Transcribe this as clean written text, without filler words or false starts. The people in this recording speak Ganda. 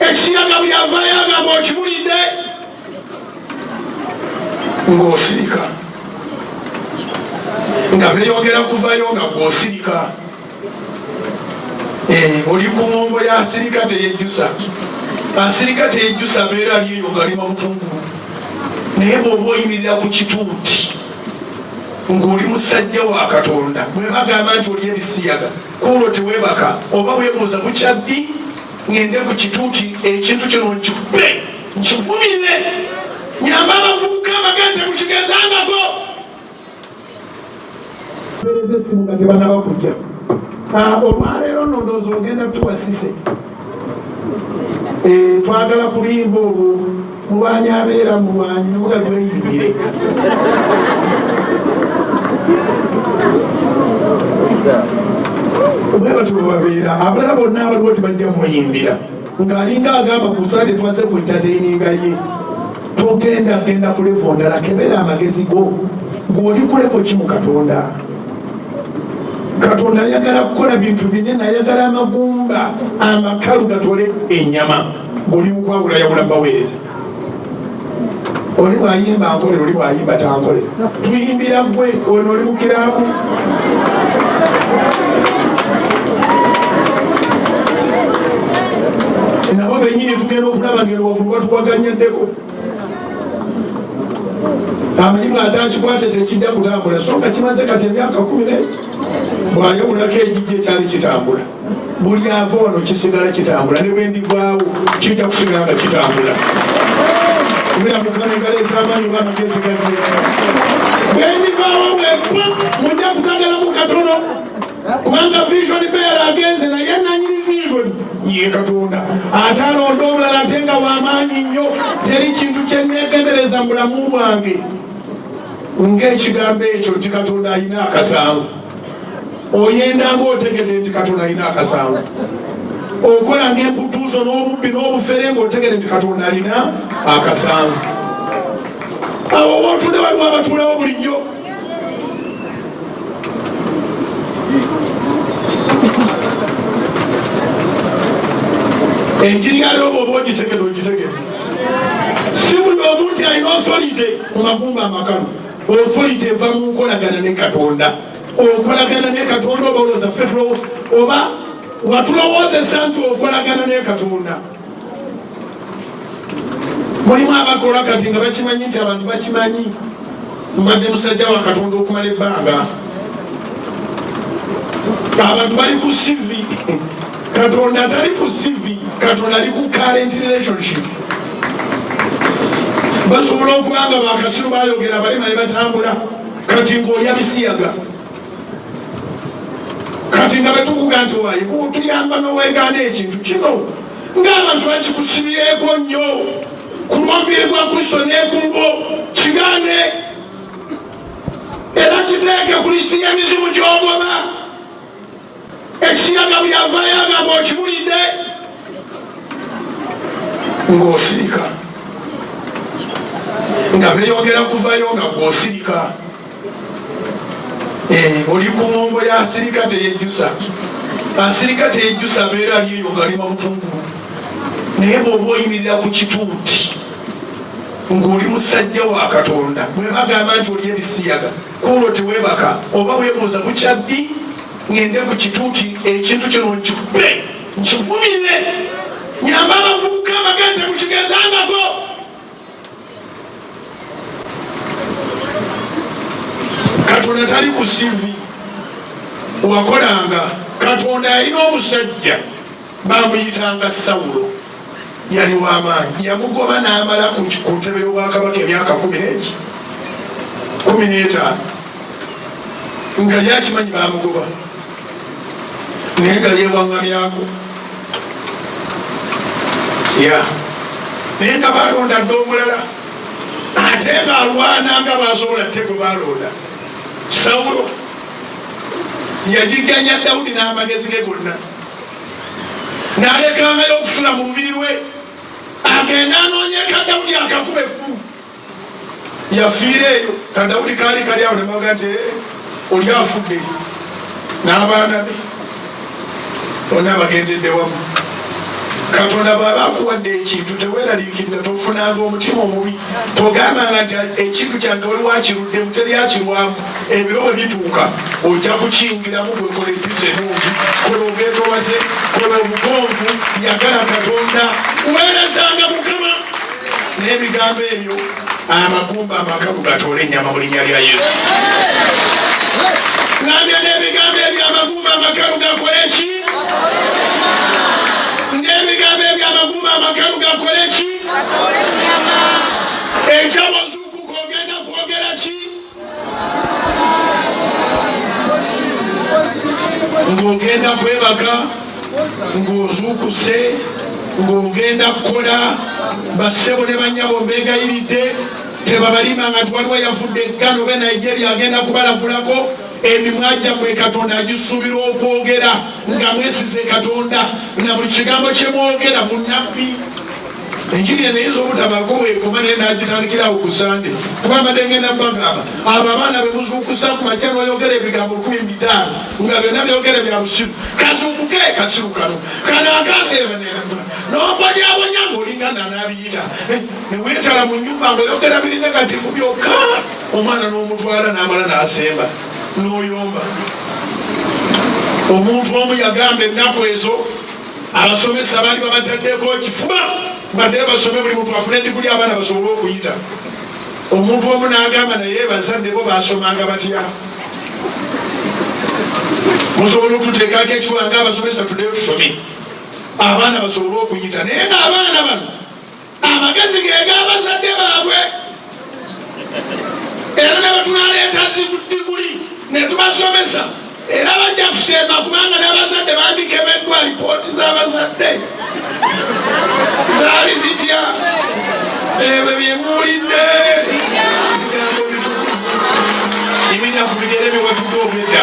Ebisiyaga byavaayo agamba okibulidde ng'osirika nga beeyongera kuvaayo nga gw'osirika. Oli ku ngombo ya asirika teyejjusa. Asirika teyejjusa abeera ali eyo ng'alima butungulu. Naye bw'oba oyimirira ku kituuti ng'oli musajja wa Katonda, bwe bagamba nti oli ebisiyaga kuolwo teweebaka oba weebuuza bukyaddi ngende ku kituuti ekintu kino nkikube nkivumire nyamba abavubuka amagate mukigezangako. Bereza essimu nga tebanaba kujja. Olwaleero nno ndowooza ogenda tuwasise. Twagala kulimba olwo mulwanyi abeera mulwanyi nemugali weeyimbire. Bwe batulo babeera abalala bonna abaliwo tebajja muyimbira ng'alinga agamba ku Sande twaze ku entertaininga ye. Togenda ku levo ndala, kebera amagezi go gw'oli ku levo ki mu Katonda. Katonda ayagala kukola bintu binene, ayagala amagumba amakalu gatole ennyama. Gw'oli mu kwawulayawula mbaweereza. Oli bw'ayimba ankolera, oli bw'ayimba tankolera. Tuyimbira gwe, ono oli mu kiraabu. Nabo bennyini tugenda okulaba ngeno waggulu batuwaganyaddeko. Amanyi bw'atakikwate tekijja kutambula, so nga kimaze kati emyaka 10 bw'ayawulako ejijja ekyali kitambula. Buli ava ono kisigala kitambula, ne bwe ndivaawo kijja kusigala nga kitambula. Kubera Mukama engaleesa amaanyi oba amagezi gaze. Bwe ndivaawo bwekwa mujja kutagalamu katono, kubanga vision beera agenze naye nanyini vision ye Katonda. Ate alonda omulala ate nga w'amaanyi nnyo, teri kintu kye nneegendereza mu bulamu bwange ng'ekigambo ekyo nti Katonda alina akasanvu. Oyenda ng'otegedde nti Katonda alina akasanvu. Okola ng'emputuuzo n'obubbi n'obufere ng'otegedde nti Katonda alina akasanvu. Awo w'otudde waliwo abatuulawo bulijjo. Enjiri ya leo bw'oba ogitegedde. Si buli omu nti alina authority ku magumba amakalu. Authority eva mu nkolagana ne Katonda. Okolagana ne Katonda oba olowooza ffe oba watulowoozesa nti okolagana ne Katonda. Mulimu abakola kati nga bakimanyi nti abantu bakimanyi mbadde musajja wa Katonda okumala ebbanga. Abantu bali ku CV. Katonda tali ku CV. Katonda ali ku current relationship. Basobola okuba nga bakasiru bayogera balema ne batambula kati ng'oli Ebisiyaga. Kati nga betukuga nti wayi tuyamba n'oweegaana ekintu kino ng'abantu bakikusibyeko nnyo ku lw'omubiri gwa Kristo ne ku lwo kigaane era kiteeke ku lisiti y'emizimu gy'ogoba. Ebisiyaga byavaayo agamba okibulidde ng'osirika nga beeyongera kuvaayo nga gw'osirika. Oli ku ngombo ya asirika teyejjusa. Asirika teyejjusa abeera ali eyo ng'alima butungulu. Naye bw'oba oyimirira ku kituuti ng'oli musajja wa Katonda, bwe bagamba nti oli ebisiyaga kuolwo teweebaka oba weebuuza bukyaddi ngende ku kituuti ekintu kino nkikube nkivumire nyamba abavubuka amagate mukigezangako. Katonda tali ku CV wakolanga. Katonda yalina omusajja bamuyitanga Sawulo, yali w'amaanyi, yamugoba n'amala ku ntebe y'obwakabaka emyaka 15 nga yakimanyi bamugoba naye nga yeewaŋŋamyako naye nga balonda dde omulala ate ng'alwana nga basobola ttego balonda. Sawulo yagiganya Dawudi n'amagezi ge gonna, n'alekangayo okusula mu lubiri lwe, agenda anoonyeka Dawudi akakuba effumu. Yafiira eyo, ka Dawudi kaali kali awo nemaga nti oli afudde n'abaana be bonna bagendedde wamu. Katonda bw'aba akuwadde ekintu teweeraliikirira tofunanga omutima omubi togambanga nti ekintu kyange waliwo akiruddemu teri akirwamu ebiro bwe bituuka ojja kukiyingiramu bwekola empisa ennungi kola obwetoowaze kola obugonvu yagala Katonda weerezanga Mukama n'ebigambo ebyo amagumba amakalu gatoola ennyama mu linnya lya Yesu. Ngambye n'ebigambo ebyo amagumba amakalu gakole ki? N'ebigambo ebyo amagumba amakalu gakole ki? Ekyawazuukuka ogenda kwogera ki? Ng'ogenda kwebaka, ng'ozuukuse, ng'ogenda kukola bassebo ne bannyabo mbeegayiridde tebabalima nga twaliwo yafudde eggano be Nigeria agenda kubalagulako emimwa gyammwe Katonda agisuubira okwogera nga mwesize Katonda na buli kigambo kye mwogera bunnabbi. Enjiri eno eyinza obutabaako weekoma naye n'agitandikirawo ku Sande kuba mbadde ngenda mbagamba abo abaana be muzuukusa ku makya n'oyogera ebigambo 15 nga byonna byogere bya busiru kazuukuke kasiru kano kano akangeebanenga n'ombonyabonya ng'olinga n'anaabiyita ne weetala mu nnyumba ng'oyogera biri negatifu byokka omwana n'omutwala n'amala n'asemba n'oyomba. Omuntu omu yagamba ennaku ezo abasomesa baali babataddeko kifuba badde basome buli muntu afune diguli abaana basobole okuyita. Omuntu omu n'agamba naye bazadde bo basomanga batya? Musobola okututeekako ekiwa ng'abasomesa tuddeyo tusome abaana basobole okuyita naye ng'abaana bano amagezi ge g'abazadde baabwe era ne batunaleeta diguli ne tubasomesa era bajja kuseema kubanga n'abazadde bandikebeddwa alipooti z'abazadde zaali zitya ebyo bye muwulidde ebigambo bitukuvu imira ku bigere bye watudde obwedda